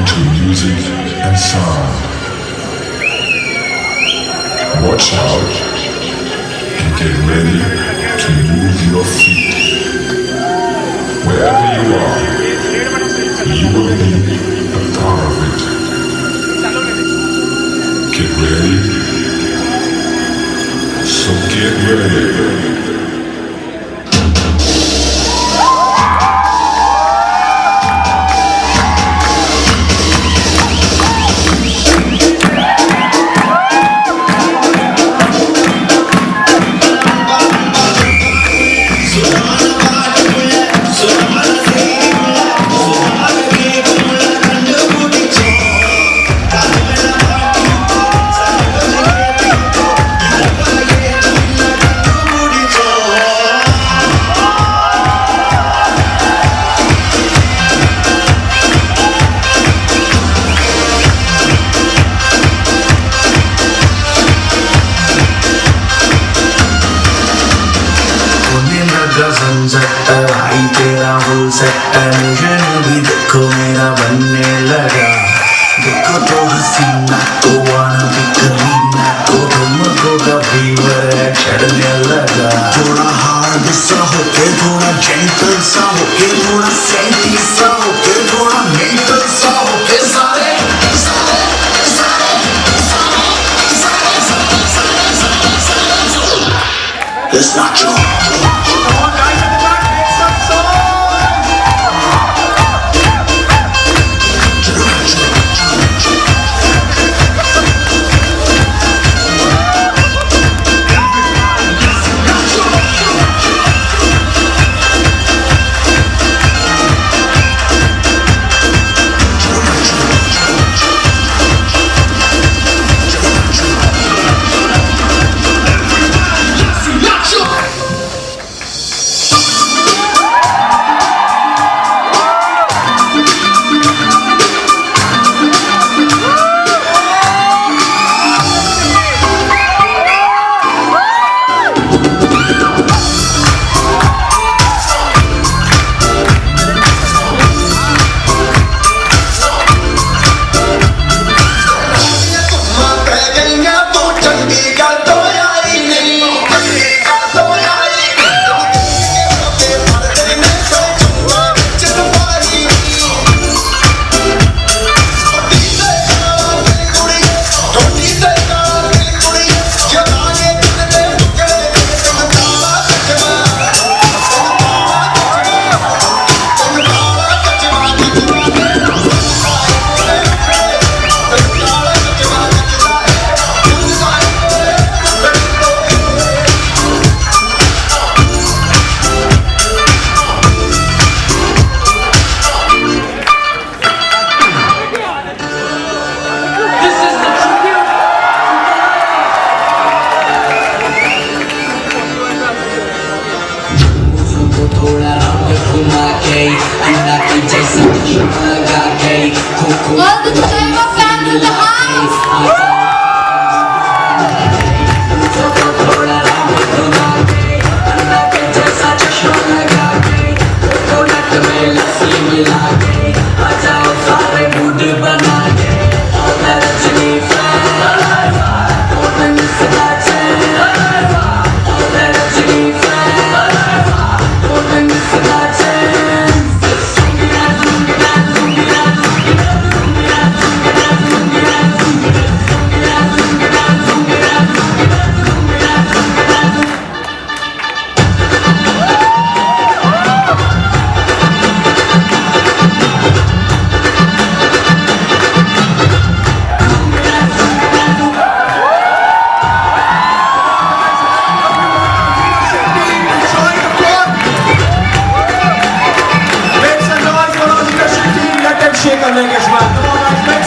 to music and sound. Watch out and get ready to move your feet. Wherever you are, you will be a part of it. Get ready. So get ready. भाई तेरा full set है, मुझे भी देखो मेरा बनने लगा। देखो तो हसीना तो वाना भी कमीना तो तुमको का फीवर चढ़ने लगा। थोड़ा हार्ड सा होके, थोड़ा जेंटल सा होके, थोड़ा सेंटी सा होके, थोड़ा मेंटल सा होके, सारे It's not your Welcome to my family in the house. Shake a leg as well.